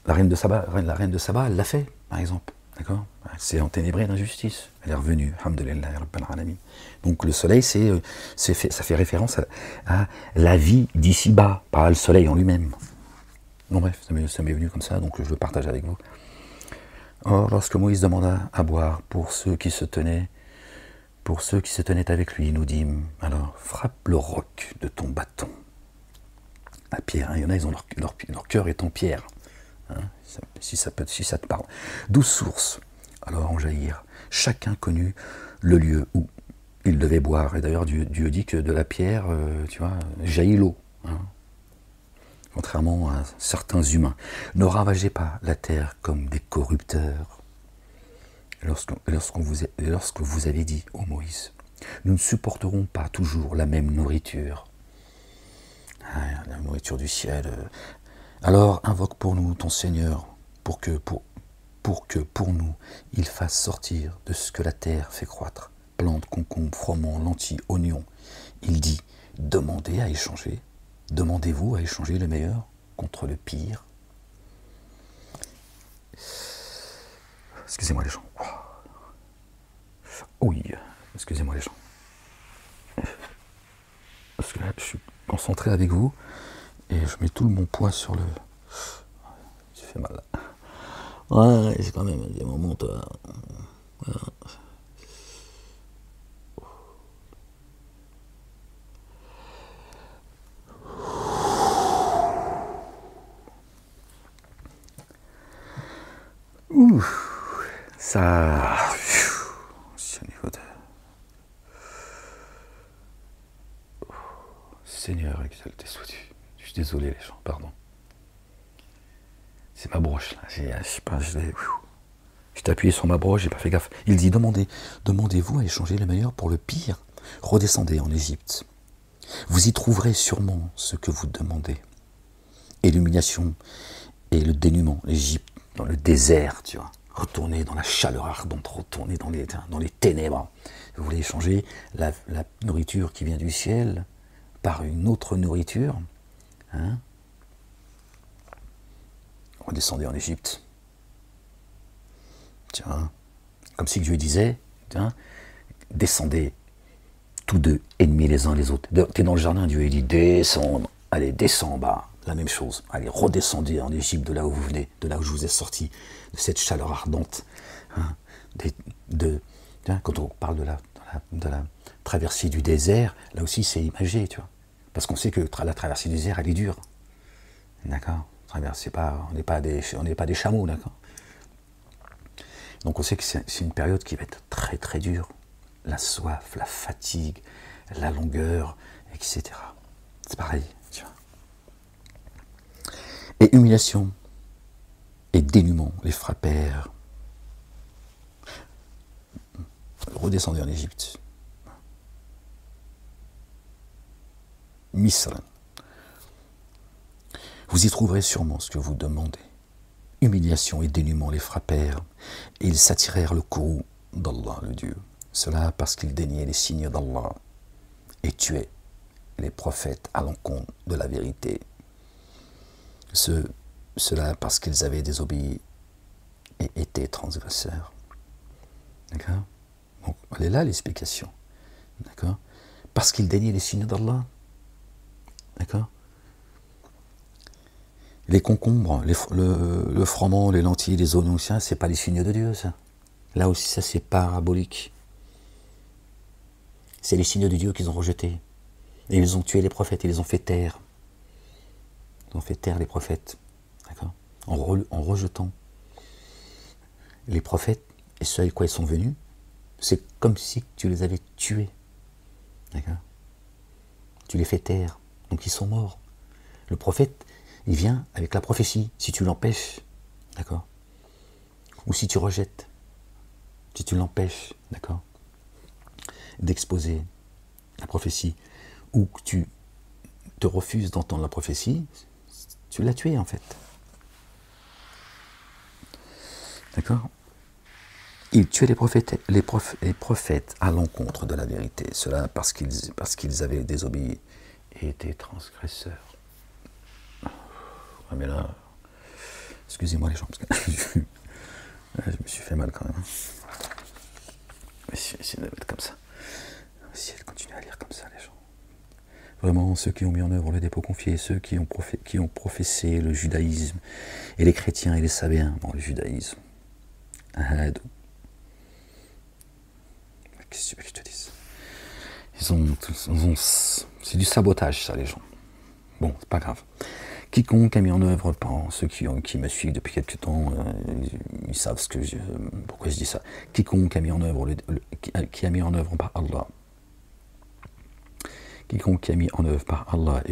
S2: la reine de Saba, elle l'a fait, par exemple. D'accord ? C'est enténébré d'injustice. Elle est revenue. Alhamdulillah, Rabbil Alamin. Donc le soleil, ça fait référence à la vie d'ici-bas, pas le soleil en lui-même. Bon bref, ça m'est venu comme ça, donc je le partage avec vous. Or, lorsque Moïse demanda à boire pour ceux qui se tenaient avec lui, nous dîmes, alors frappe le roc de ton bâton. La pierre, hein, il y en a, ils ont leur cœur est en pierre. Hein, si ça te parle. 12 sources, alors en jaillir. Chacun connut le lieu où il devait boire. Et d'ailleurs, Dieu dit que de la pierre, tu vois, jaillit l'eau. Hein, contrairement à certains humains. Ne ravagez pas la terre comme des corrupteurs. Lorsque vous avez dit, ô Moïse, nous ne supporterons pas toujours la même nourriture. La nourriture du ciel. Alors invoque pour nous ton Seigneur, pour que pour nous il fasse sortir de ce que la terre fait croître, plantes, concombres, froment, lentilles, oignons. Il dit, demandez-vous à échanger le meilleur contre le pire. Excusez-moi les gens. Oui, excusez-moi les gens. Parce que là, je suis concentré avec vous et je mets tout mon poids sur le... Ça fait mal là. Ouais, c'est quand même des moments, toi. Voilà. Ouh, ça... C'est au niveau de... Seigneur, exalté sois-tu. Je suis désolé les gens, pardon. C'est ma broche là, je sais pas, je t'ai appuyé sur ma broche, j'ai pas fait gaffe. Il dit, demandez-vous à échanger le meilleur pour le pire. Redescendez en Égypte. Vous y trouverez sûrement ce que vous demandez. Et l'humiliation et le dénuement, l'Égypte, dans le désert, tu vois. Retournez dans la chaleur ardente, retournez dans les ténèbres. Vous voulez échanger la nourriture qui vient du ciel par une autre nourriture, hein? Redescendez en Égypte. Tiens, comme si Dieu disait, tiens, descendez tous deux ennemis les uns les autres. T'es dans le jardin, Dieu il dit descendre, allez descends en bas, la même chose. Allez redescendez en Égypte, de là où vous venez, de là où je vous ai sorti, de cette chaleur ardente. Hein, quand on parle de la traversée du désert, là aussi c'est imagé, tu vois. Parce qu'on sait que la traversée du désert, elle est dure. D'accord ? On n'est pas des chameaux, d'accord ? Donc on sait que c'est une période qui va être très très dure. La soif, la fatigue, la longueur, etc. C'est pareil, tu vois. Et humiliation et dénuement les frappèrent. Redescendez en Égypte. Misra. Vous y trouverez sûrement ce que vous demandez. Humiliation et dénuement les frappèrent, et ils s'attirèrent le courroux d'Allah, le Dieu. Cela parce qu'ils déniaient les signes d'Allah et tuaient les prophètes à l'encontre de la vérité. Cela parce qu'ils avaient désobéi et étaient transgresseurs. D'accord ? Donc, elle est là l'explication. D'accord ? Parce qu'ils déniaient les signes d'Allah. D'accord ? Les concombres, le froment, les lentilles, les oignons, c'est pas les signes de Dieu, ça. Là aussi, ça c'est parabolique. C'est les signes de Dieu qu'ils ont rejetés. Et ils ont tué les prophètes, ils les ont fait taire. Ils ont fait taire les prophètes. D'accord ? En rejetant les prophètes, et ceux avec quoi ils sont venus, C'est comme si tu les avais tués. D'accord? Tu les fais taire, donc ils sont morts. Le prophète, il vient avec la prophétie, si tu l'empêches, d'accord? Ou si tu rejettes, si tu l'empêches, d'accord, d'exposer la prophétie, ou que tu te refuses d'entendre la prophétie, tu l'as tué en fait. D'accord? Il tuait les prophètes à l'encontre de la vérité. Cela parce qu'ils avaient désobéi et étaient transgresseurs. Ah mais là, excusez-moi les gens, parce que je me suis fait mal quand même. On va essayer de le mettre comme ça. On va essayer de continuer à lire comme ça les gens. Vraiment, ceux qui ont mis en œuvre le dépôt confié, ceux qui ont professé le judaïsme, et les chrétiens et les sabéens, bon, le judaïsme. Qu'est-ce que tu veux que je te dise? C'est du sabotage, ça, les gens. Bon, c'est pas grave. Quiconque a mis en œuvre, ceux qui me suivent depuis quelques temps, ils savent pourquoi je dis ça. Quiconque a mis en œuvre, qui a mis en œuvre par Allah, quiconque a mis en œuvre par Allah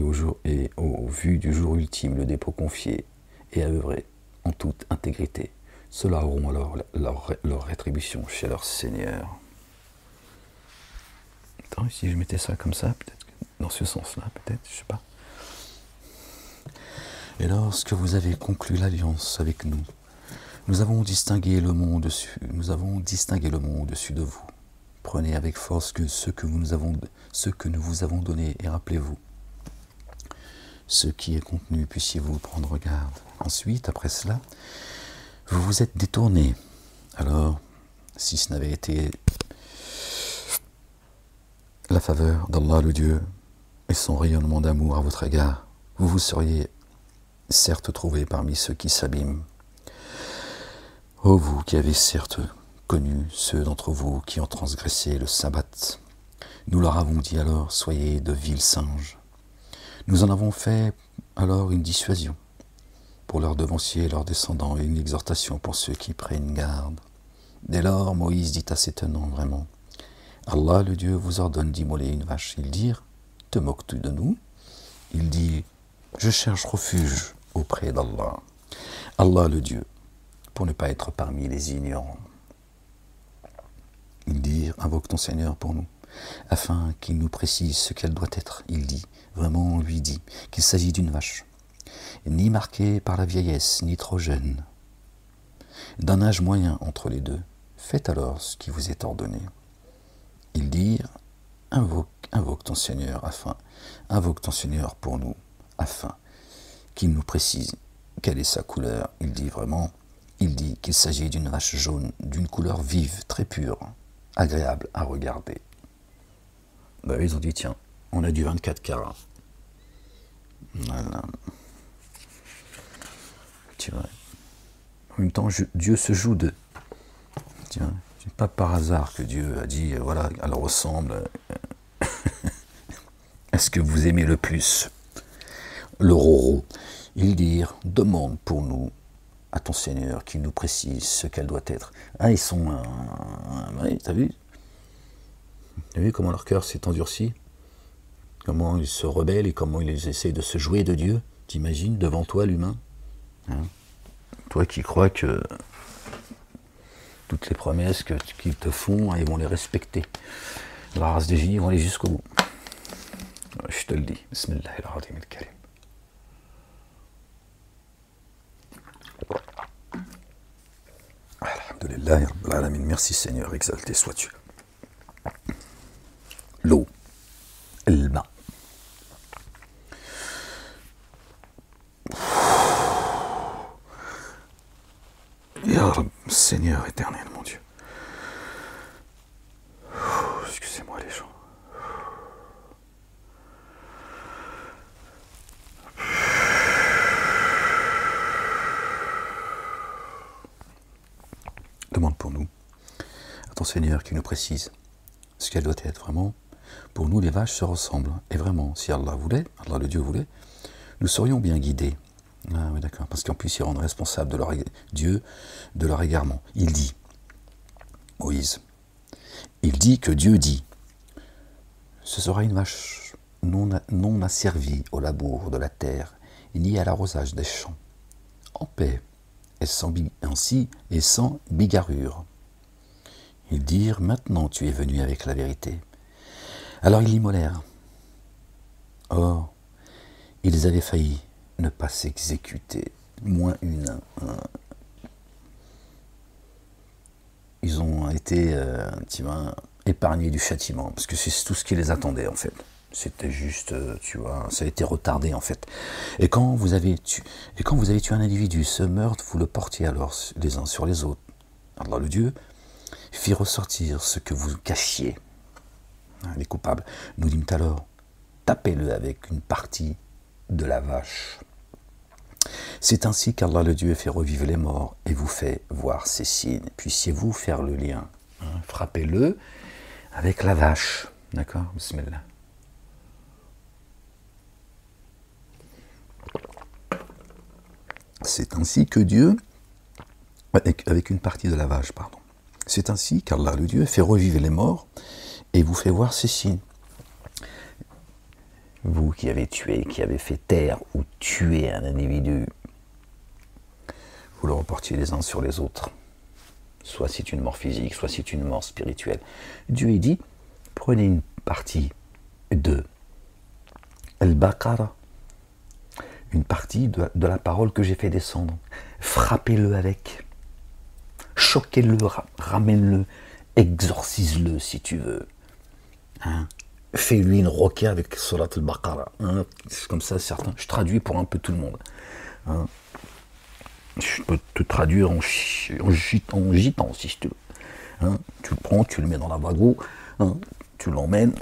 S2: et au vu du jour ultime le dépôt confié et a œuvré en toute intégrité, ceux-là auront alors leur rétribution chez leur Seigneur. Attends, si je mettais ça comme ça, peut-être dans ce sens-là, peut-être, je sais pas. Et lorsque vous avez conclu l'alliance avec nous, nous avons distingué le mont au-dessus de vous. Prenez avec force ce que nous vous avons donné et rappelez-vous. Ce qui est contenu, puissiez-vous prendre garde. Ensuite, après cela, vous vous êtes détournés. Alors, si ce n'avait été la faveur d'Allah le Dieu et son rayonnement d'amour à votre égard, vous vous seriez certes trouvés parmi ceux qui s'abîment. Ô vous qui avez certes connu ceux d'entre vous qui ont transgressé le sabbat, nous leur avons dit alors, soyez de vils singes. Nous en avons fait alors une dissuasion pour leurs devanciers et leurs descendants et une exhortation pour ceux qui prennent garde. Dès lors, Moïse dit à ses tenants vraiment, Allah le Dieu vous ordonne d'immoler une vache. Ils dirent, te moques-tu de nous? Il dit, je cherche refuge auprès d'Allah. Allah le Dieu, pour ne pas être parmi les ignorants. Ils dirent, invoque ton Seigneur pour nous, afin qu'il nous précise ce qu'elle doit être. Il dit, vraiment on lui dit, qu'il s'agit d'une vache, ni marquée par la vieillesse, ni trop jeune, d'un âge moyen entre les deux. Faites alors ce qui vous est ordonné. Ils dirent, invoque ton Seigneur pour nous, afin qu'il nous précise quelle est sa couleur. Il dit qu'il s'agit d'une vache jaune, d'une couleur vive, très pure, agréable à regarder. Ben, ils ont dit, tiens, on a du 24 carats. Voilà. Tu vois. En même temps, Dieu se joue de... Tiens, c'est pas par hasard que Dieu a dit, voilà, elle ressemble à ce que vous aimez le plus, le roro. Ils dirent, demande pour nous à ton Seigneur qu'il nous précise ce qu'elle doit être. Ah, ils sont... oui, t'as vu? T'as vu comment leur cœur s'est endurci? Comment ils se rebellent et comment ils essaient de se jouer de Dieu? T'imagines, devant toi, l'humain, hein? Toi qui crois que toutes les promesses qu'ils te font, ils vont les respecter. La race des génies vont aller jusqu'au bout. Je te le dis. Bismillahirrahmanirrahim al-Karim. Alhamdulillah, Rabbil Alamin. Merci Seigneur, exalté sois-tu. L'eau, l'ma. Ya Rabb, Seigneur éternel, mon Dieu. Excusez-moi les gens. Demande pour nous à ton Seigneur qui nous précise ce qu'elle doit être vraiment. Pour nous, les vaches se ressemblent. Et vraiment, si Allah voulait, Allah le Dieu voulait, nous serions bien guidés. Ah oui, d'accord, parce qu'en plus, ils rendent responsables de leur Dieu, de leur égarement. Il dit, Moïse, Il dit que Dieu dit, ce sera une vache non asservie au labour de la terre, ni à l'arrosage des champs, en paix, ainsi et sans bigarrure. Ils dirent, maintenant tu es venu avec la vérité. Alors ils l'immolèrent. Or, ils avaient failli ne pas s'exécuter, moins une. Ils ont été, tu vois, épargnés du châtiment, parce que c'est tout ce qui les attendait en fait. C'était juste, tu vois, ça a été retardé en fait. Et quand vous avez tué un individu, ce meurtre, vous le portiez alors les uns sur les autres. Allah le Dieu fit ressortir ce que vous cachiez. Les coupables. Nous dîmes alors, tapez-le avec une partie de la vache. C'est ainsi qu'Allah le Dieu fait revivre les morts et vous fait voir ses signes. Puissiez-vous faire le lien. Frappez-le avec la vache. D'accord? Bismillah. C'est ainsi que Dieu, avec une partie de la vache, pardon. C'est ainsi qu'Allah le Dieu fait revivre les morts et vous fait voir ses signes. Vous qui avez tué, qui avez fait taire ou tué un individu, vous le reportiez les uns sur les autres. Soit c'est une mort physique, soit c'est une mort spirituelle. Dieu il dit, prenez une partie de Al-Baqarah, une partie de la parole que j'ai fait descendre. Frappez-le avec. Choquez-le, ramène-le, exorcise-le si tu veux. Hein? Fais-lui une roquette avec Surat al-Baqarah. Hein? C'est comme ça, certains. Je traduis pour un peu tout le monde. Hein? Je peux te traduire en gitan, si je te veux. Hein? Tu le prends, tu le mets dans la wagon, hein? Tu l'emmènes,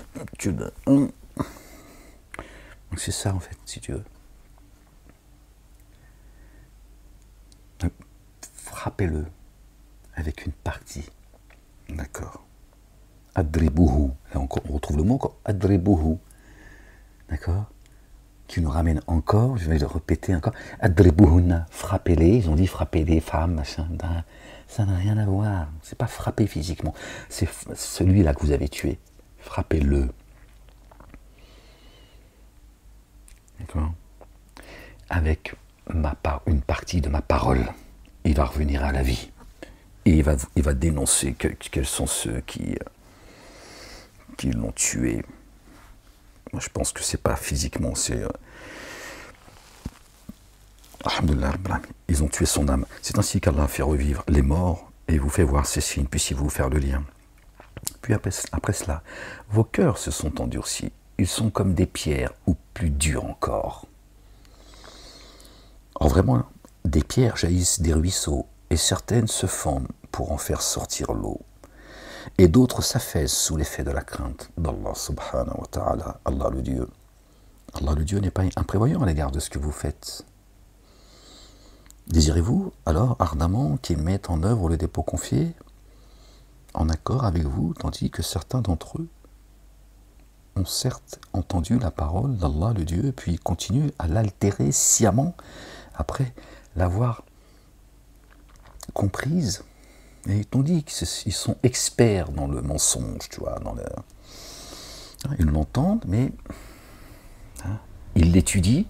S2: hein? Donc c'est ça, en fait, si tu veux. Frappez-le avec une partie. D'accord. Adribuhu. Là encore, on retrouve le mot encore. Adribuhu. D'accord. Qui nous ramène encore, je vais le répéter encore. Adribuhunna. Frappez-les. Ils ont dit frapper les femmes, machin. Ça n'a rien à voir. C'est pas frapper physiquement. C'est celui-là que vous avez tué. Frappez-le. D'accord. Avec une partie de ma parole. Il va revenir à la vie. Et il va dénoncer quels sont ceux qui l'ont tué. Moi, je pense que c'est pas physiquement, c'est... Alhamdulillah, ils ont tué son âme. C'est ainsi qu'Allah fait revivre les morts et vous fait voir ses signes, puissiez-vous faire le lien. Puis après cela, vos cœurs se sont endurcis. Ils sont comme des pierres ou plus durs encore. Or vraiment, des pierres jaillissent des ruisseaux et certaines se fondent pour en faire sortir l'eau. Et d'autres s'affaissent sous l'effet de la crainte d'Allah subhanahu wa ta'ala, Allah le Dieu. Allah le Dieu n'est pas imprévoyant à l'égard de ce que vous faites. Désirez-vous alors ardemment qu'il mette en œuvre le dépôt confié en accord avec vous, tandis que certains d'entre eux ont certes entendu la parole d'Allah le Dieu, puis continuent à l'altérer sciemment après l'avoir comprise. Et ils t'ont dit qu'ils sont experts dans le mensonge, tu vois, ils l'entendent, mais ils l'étudient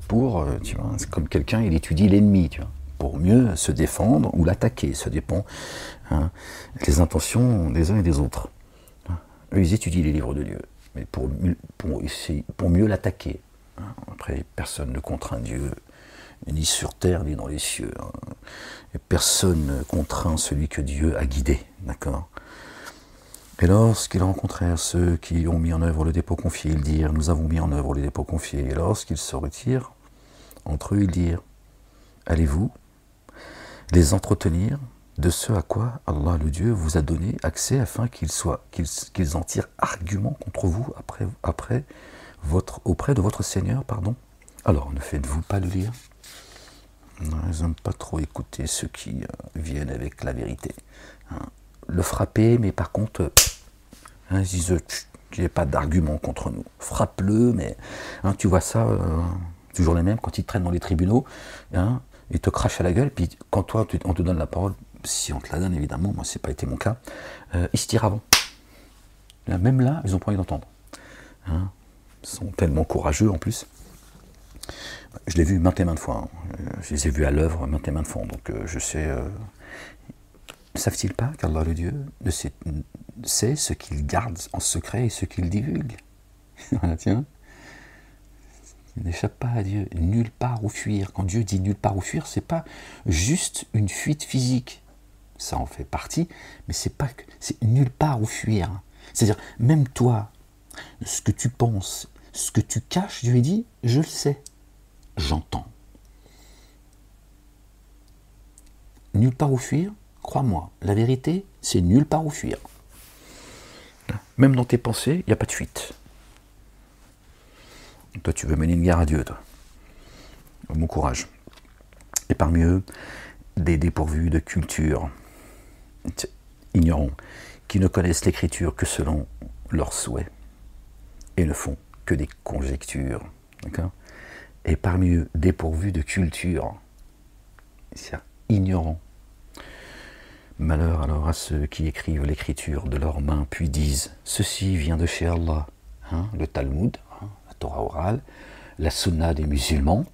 S2: pour, tu vois, c'est comme quelqu'un, il étudie l'ennemi, tu vois, pour mieux se défendre ou l'attaquer, ça dépend des intentions des uns et des autres. Eux, ils étudient les livres de Dieu, mais pour mieux l'attaquer. Après, personne ne contraint Dieu, ni sur terre, ni dans les cieux. Et personne ne contraint celui que Dieu a guidé, d'accord. Et lorsqu'ils rencontrèrent ceux qui ont mis en œuvre le dépôt confié, ils dirent, nous avons mis en œuvre le dépôt confié. Et lorsqu'ils se retirent, entre eux, ils dirent, allez-vous les entretenir de ce à quoi Allah le Dieu vous a donné accès afin qu'ils en tirent argument contre vous auprès de votre Seigneur, pardon. Alors, ne faites-vous pas le lire? Non, ils n'aiment pas trop écouter ceux qui viennent avec la vérité. Le frapper, mais par contre, ils disent qu'il n'y ait pas d'argument contre nous. Frappe-le, mais tu vois ça, toujours les mêmes, quand ils te traînent dans les tribunaux, ils te crachent à la gueule, puis quand toi, on te donne la parole, si on te la donne évidemment, moi, c'est pas été mon cas, ils se tirent avant.
S1: Même là, ils n'ont pas envie d'entendre. Hein, ils sont tellement courageux en plus. Je l'ai vu maintes et maintes fois. Hein. Je les ai vus à l'œuvre maintes et maintes fois. Donc je sais. Ne savent-ils pas qu'Allah le Dieu sait ce qu'il garde en secret et ce qu'il divulgue? Voilà, tiens. Il n'échappe pas à Dieu. Nulle part où fuir. Quand Dieu dit nulle part où fuir, c'est pas juste une fuite physique. Ça en fait partie, mais c'est pas que c'est nulle part où fuir. C'est-à-dire, même toi, ce que tu penses, ce que tu caches, Dieu dit, je le sais, j'entends. Nulle part où fuir, crois-moi, la vérité, c'est nulle part où fuir. Même dans tes pensées, il n'y a pas de fuite. Toi, tu veux mener une guerre à Dieu, toi. Bon courage. Et parmi eux, des dépourvus de culture, ignorants, qui ne connaissent l'écriture que selon leurs souhaits et ne font que des conjectures. D'accord ? Et parmi eux, dépourvus de culture, c'est ignorants. Malheur alors à ceux qui écrivent l'écriture de leurs mains, puis disent « Ceci vient de chez Allah hein, », le Talmud, hein, la Torah orale, la Sunna des musulmans,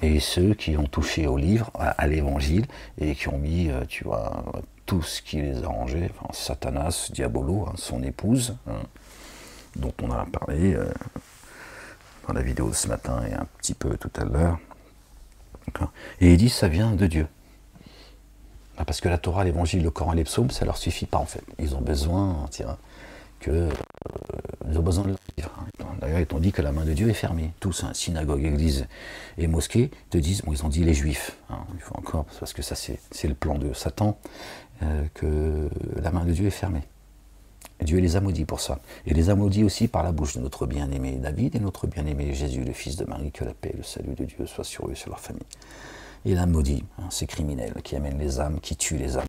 S1: et ceux qui ont touché au livre, à l'évangile, et qui ont mis, tu vois, tout ce qui les arrangeait, enfin, Satanas, Diabolo, hein, son épouse, hein, dont on a parlé dans la vidéo de ce matin et un petit peu tout à l'heure. Et ils disent ça vient de Dieu. Parce que la Torah, l'évangile, le Coran et les psaumes, ça leur suffit pas en fait. Ils ont besoin ils ont besoin de leur livre. D'ailleurs, ils t'ont dit que la main de Dieu est fermée. Tous, hein, synagogue, église et mosquée, te disent, bon, ils ont dit les juifs. Hein, il faut encore, parce que ça c'est le plan de Satan, que la main de Dieu est fermée. Et Dieu les a maudits pour ça. Et les a maudits aussi par la bouche de notre bien-aimé David et notre bien-aimé Jésus, le fils de Marie, que la paix et le salut de Dieu soient sur eux et sur leur famille. Il a maudit hein, ces criminels qui amènent les âmes, qui tuent les âmes.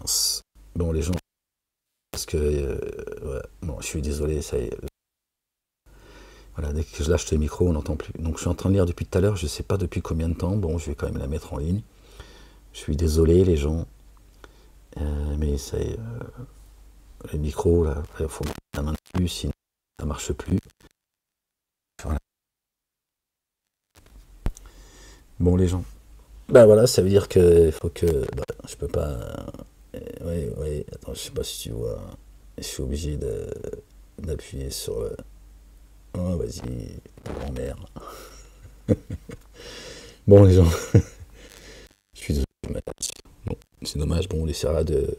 S2: mince. Bon, les gens, parce que, ouais, bon, je suis désolé, ça y est. Voilà, dès que je lâche le micro, on n'entend plus. Donc je suis en train de lire depuis tout à l'heure, je ne sais pas depuis combien de temps. Bon, je vais quand même la mettre en ligne. Je suis désolé, les gens. Mais ça y est, le micro, là, il faut mettre la main dessus, sinon ça ne marche plus. Voilà. Bon, les gens. Bah voilà, ça veut dire que faut que. Bah, je peux pas. Ouais, attends, je sais pas si tu vois. Je suis obligé d'appuyer sur le. Oh, vas-y, grand-mère. Bon, les gens. Je suis désolé. Bon, c'est dommage, bon, on essaiera de.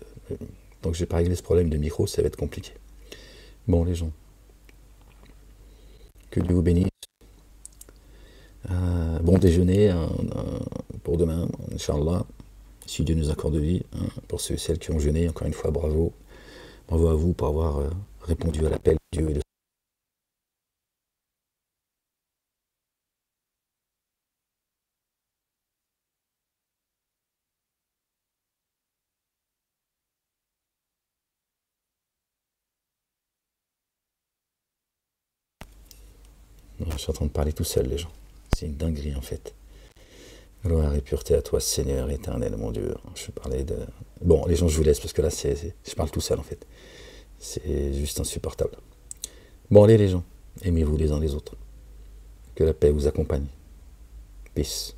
S2: Tant que j'ai pas réglé ce problème de micro, ça va être compliqué. Bon, les gens. Que Dieu vous bénisse. Bon déjeuner pour demain, Inch'Allah, si Dieu nous accorde vie. Pour ceux et celles qui ont jeûné, encore une fois, bravo. Bravo à vous pour avoir répondu à l'appel de Dieu et de je suis en train de parler tout seul, les gens. C'est une dinguerie, en fait. Gloire et pureté à toi, Seigneur éternel, mon Dieu. Je parlais de... Bon, les gens, je vous laisse, parce que là, je parle tout seul, en fait. C'est juste insupportable. Bon, allez, les gens, aimez-vous les uns les autres. Que la paix vous accompagne. Peace.